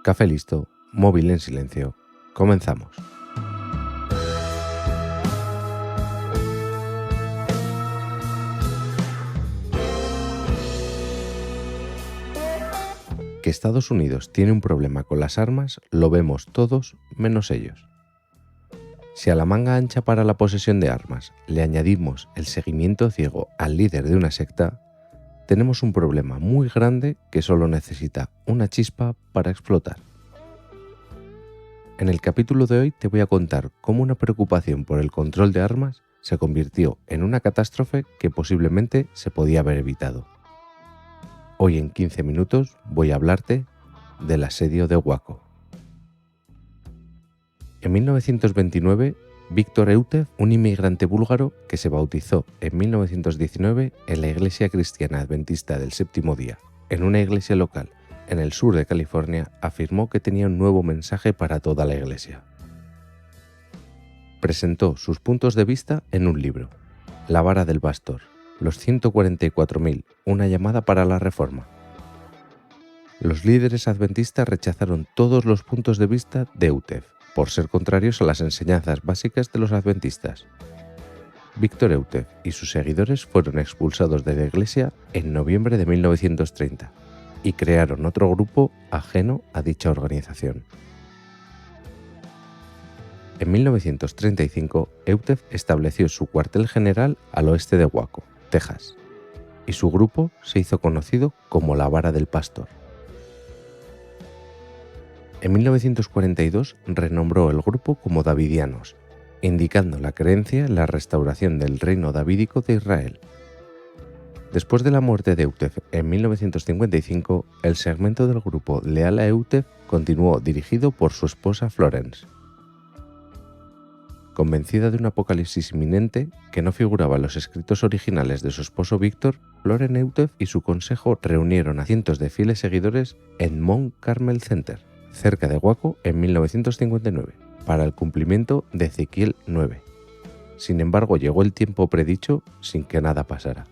Café listo, móvil en silencio. Comenzamos. Que Estados Unidos tiene un problema con las armas lo vemos todos menos ellos. Si a la manga ancha para la posesión de armas le añadimos el seguimiento ciego al líder de una secta, tenemos un problema muy grande que solo necesita una chispa para explotar. En el capítulo de hoy te voy a contar cómo una preocupación por el control de armas se convirtió en una catástrofe que posiblemente se podía haber evitado. Hoy en 15 minutos voy a hablarte del asedio de Waco. En 1929, Víktor Eutev, un inmigrante búlgaro que se bautizó en 1919 en la Iglesia Cristiana Adventista del Séptimo Día, en una iglesia local en el sur de California, afirmó que tenía un nuevo mensaje para toda la iglesia. Presentó sus puntos de vista en un libro, La vara del pastor, los 144.000, una llamada para la reforma. Los líderes adventistas rechazaron todos los puntos de vista de Eutev, por ser contrarios a las enseñanzas básicas de los adventistas. Víktor Eutev y sus seguidores fueron expulsados de la iglesia en noviembre de 1930 y crearon otro grupo ajeno a dicha organización. En 1935, Eutev estableció su cuartel general al oeste de Waco, Texas, y su grupo se hizo conocido como la Vara del Pastor. En 1942 renombró el grupo como Davidianos, indicando la creencia en la restauración del reino davídico de Israel. Después de la muerte de Eutev en 1955, el segmento del grupo leal a Eutev continuó dirigido por su esposa Florence. Convencida de un apocalipsis inminente que no figuraba en los escritos originales de su esposo Víktor, Florence Eutev y su consejo reunieron a cientos de fieles seguidores en Mount Carmel Center, cerca de Waco, en 1959, para el cumplimiento de Ezequiel 9. Sin embargo, llegó el tiempo predicho sin que nada pasara.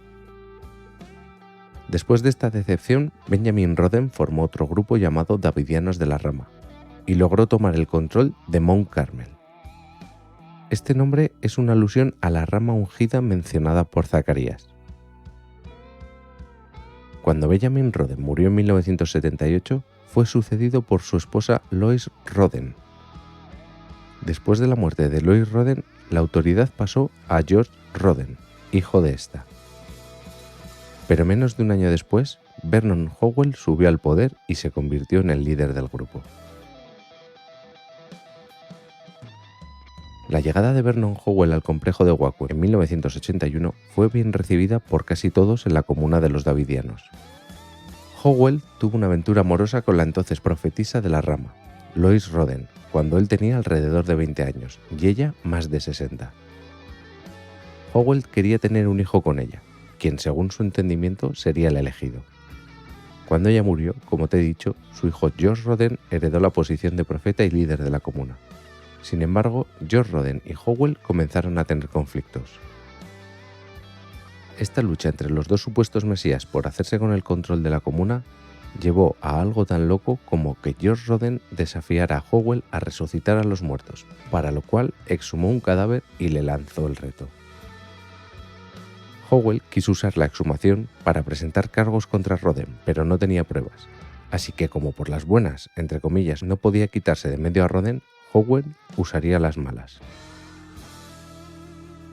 Después de esta decepción, Benjamin Roden formó otro grupo llamado Davidianos de la Rama y logró tomar el control de Mount Carmel. Este nombre es una alusión a la rama ungida mencionada por Zacarías. Cuando Benjamin Roden murió en 1978, fue sucedido por su esposa Lois Roden. Después de la muerte de Lois Roden, la autoridad pasó a George Roden, hijo de esta. Pero menos de un año después, Vernon Howell subió al poder y se convirtió en el líder del grupo. La llegada de Vernon Howell al complejo de Waco en 1981 fue bien recibida por casi todos en la comuna de los Davidianos. Howell tuvo una aventura amorosa con la entonces profetisa de la rama, Lois Roden, cuando él tenía alrededor de 20 años y ella más de 60. Howell quería tener un hijo con ella, quien según su entendimiento sería el elegido. Cuando ella murió, como te he dicho, su hijo George Roden heredó la posición de profeta y líder de la comuna. Sin embargo, George Roden y Howell comenzaron a tener conflictos. Esta lucha entre los dos supuestos mesías por hacerse con el control de la comuna llevó a algo tan loco como que George Roden desafiara a Howell a resucitar a los muertos, para lo cual exhumó un cadáver y le lanzó el reto. Howell quiso usar la exhumación para presentar cargos contra Roden, pero no tenía pruebas, así que como por las buenas, entre comillas, no podía quitarse de medio a Roden, Howell usaría las malas.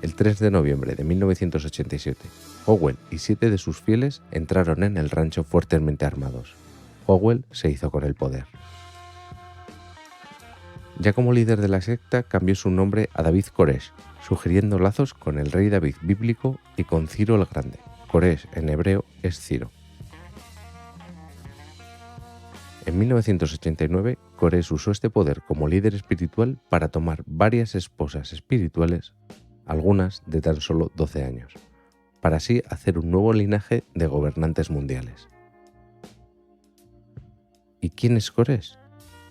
El 3 de noviembre de 1987, Howell y 7 de sus fieles entraron en el rancho fuertemente armados. Howell se hizo con el poder. Ya como líder de la secta, cambió su nombre a David Koresh, sugiriendo lazos con el rey David bíblico y con Ciro el Grande. Koresh en hebreo es Ciro. En 1989, Koresh usó este poder como líder espiritual para tomar varias esposas espirituales, algunas de tan solo 12 años, para así hacer un nuevo linaje de gobernantes mundiales. ¿Y quién es Koresh?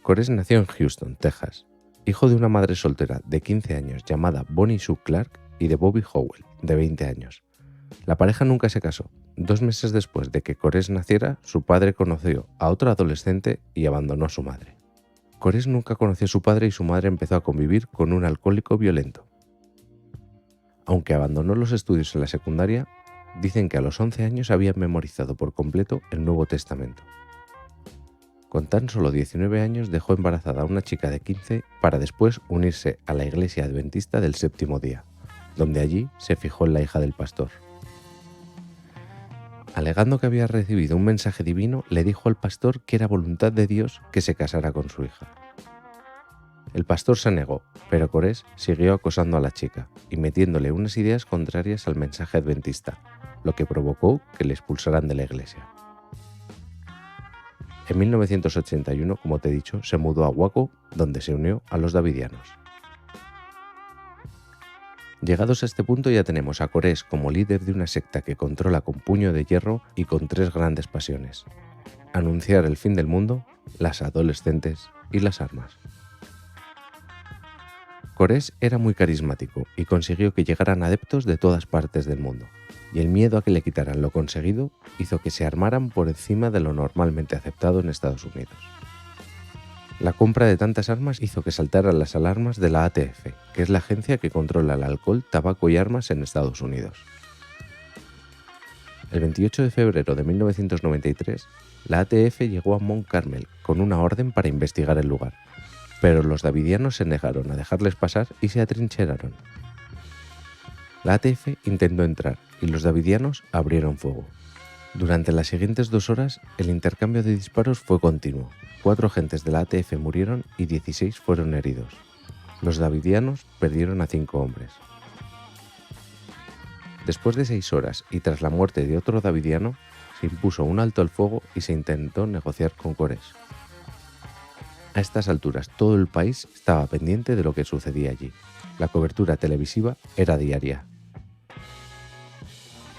Koresh nació en Houston, Texas, hijo de una madre soltera de 15 años llamada Bonnie Sue Clark y de Bobby Howell, de 20 años. La pareja nunca se casó. 2 meses después de que Koresh naciera, su padre conoció a otro adolescente y abandonó a su madre. Cores nunca conoció a su padre y su madre empezó a convivir con un alcohólico violento. Aunque abandonó los estudios en la secundaria, dicen que a los 11 años había memorizado por completo el Nuevo Testamento. Con tan solo 19 años dejó embarazada a una chica de 15 para después unirse a la Iglesia Adventista del Séptimo Día, donde allí se fijó en la hija del pastor. Alegando que había recibido un mensaje divino, le dijo al pastor que era voluntad de Dios que se casara con su hija. El pastor se negó, pero Cores siguió acosando a la chica y metiéndole unas ideas contrarias al mensaje adventista, lo que provocó que le expulsaran de la iglesia. En 1981, como te he dicho, se mudó a Waco, donde se unió a los davidianos. Llegados a este punto ya tenemos a Cores como líder de una secta que controla con puño de hierro y con tres grandes pasiones: anunciar el fin del mundo, las adolescentes y las armas. Cores era muy carismático y consiguió que llegaran adeptos de todas partes del mundo, y el miedo a que le quitaran lo conseguido hizo que se armaran por encima de lo normalmente aceptado en Estados Unidos. La compra de tantas armas hizo que saltaran las alarmas de la ATF, que es la agencia que controla el alcohol, tabaco y armas en Estados Unidos. El 28 de febrero de 1993, la ATF llegó a Mount Carmel con una orden para investigar el lugar, pero los davidianos se negaron a dejarles pasar y se atrincheraron. La ATF intentó entrar y los davidianos abrieron fuego. Durante las siguientes 2 horas, el intercambio de disparos fue continuo. 4 agentes de la ATF murieron y 16 fueron heridos. Los davidianos perdieron a 5 hombres. Después de 6 horas y tras la muerte de otro davidiano, se impuso un alto al fuego y se intentó negociar con Cores. A estas alturas todo el país estaba pendiente de lo que sucedía allí. La cobertura televisiva era diaria.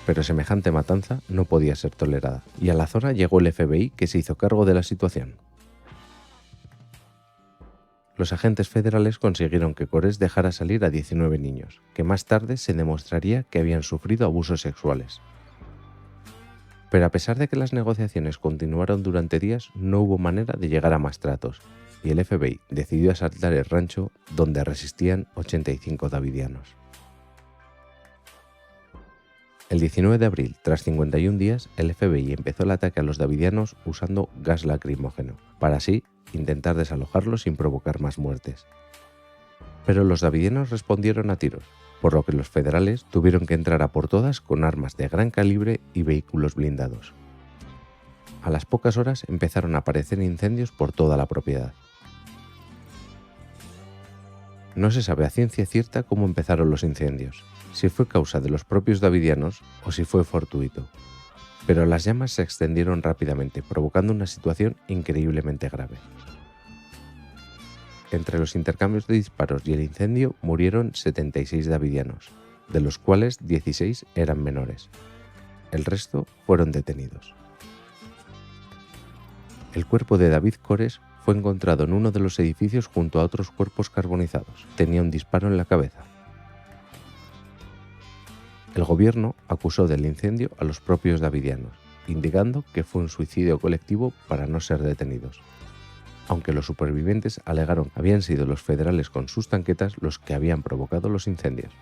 Pero semejante matanza no podía ser tolerada, y a la zona llegó el FBI, que se hizo cargo de la situación. Los agentes federales consiguieron que Cores dejara salir a 19 niños, que más tarde se demostraría que habían sufrido abusos sexuales. Pero a pesar de que las negociaciones continuaron durante días, no hubo manera de llegar a más tratos, y el FBI decidió asaltar el rancho donde resistían 85 davidianos. El 19 de abril, tras 51 días, el FBI empezó el ataque a los davidianos usando gas lacrimógeno, para así intentar desalojarlos sin provocar más muertes. Pero los davidianos respondieron a tiros, por lo que los federales tuvieron que entrar a por todas con armas de gran calibre y vehículos blindados. A las pocas horas empezaron a aparecer incendios por toda la propiedad. No se sabe a ciencia cierta cómo empezaron los incendios, si fue causa de los propios davidianos o si fue fortuito, pero las llamas se extendieron rápidamente, provocando una situación increíblemente grave. Entre los intercambios de disparos y el incendio murieron 76 davidianos, de los cuales 16 eran menores. El resto fueron detenidos. El cuerpo de David Cores fue encontrado en uno de los edificios junto a otros cuerpos carbonizados. Tenía un disparo en la cabeza. El gobierno acusó del incendio a los propios davidianos, indicando que fue un suicidio colectivo para no ser detenidos, aunque los supervivientes alegaron que habían sido los federales con sus tanquetas los que habían provocado los incendios.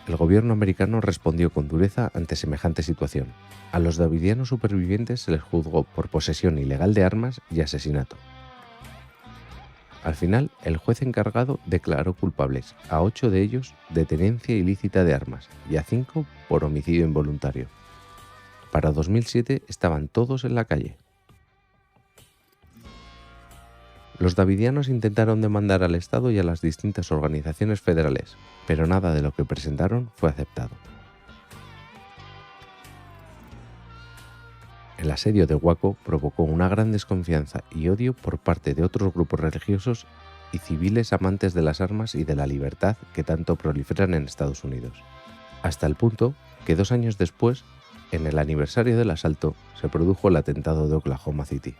El gobierno americano respondió con dureza ante semejante situación. A los davidianos supervivientes se les juzgó por posesión ilegal de armas y asesinato. Al final, el juez encargado declaró culpables a 8 de ellos de tenencia ilícita de armas y a 5 por homicidio involuntario. Para 2007 estaban todos en la calle. Los davidianos intentaron demandar al Estado y a las distintas organizaciones federales, pero nada de lo que presentaron fue aceptado. El asedio de Waco provocó una gran desconfianza y odio por parte de otros grupos religiosos y civiles amantes de las armas y de la libertad que tanto proliferan en Estados Unidos, hasta el punto que 2 años después, en el aniversario del asalto, se produjo el atentado de Oklahoma City,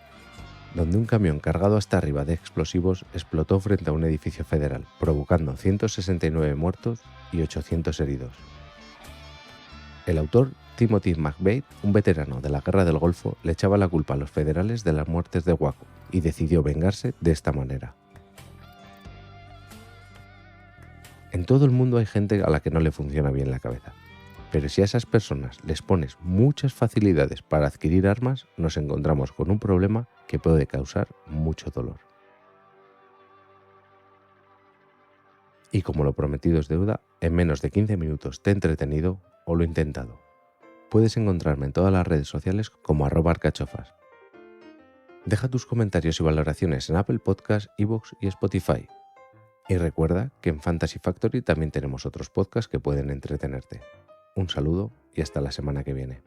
donde un camión cargado hasta arriba de explosivos explotó frente a un edificio federal, provocando 169 muertos y 800 heridos. El autor Timothy McVeigh, un veterano de la Guerra del Golfo, le echaba la culpa a los federales de las muertes de Waco y decidió vengarse de esta manera. En todo el mundo hay gente a la que no le funciona bien la cabeza, pero si a esas personas les pones muchas facilidades para adquirir armas, nos encontramos con un problema que puede causar mucho dolor. Y como lo prometido es deuda, en menos de 15 minutos te he entretenido o lo he intentado. Puedes encontrarme en todas las redes sociales como @arcachofas. Deja tus comentarios y valoraciones en Apple Podcasts, iVoox y Spotify. Y recuerda que en Fantasy Factory también tenemos otros podcasts que pueden entretenerte. Un saludo y hasta la semana que viene.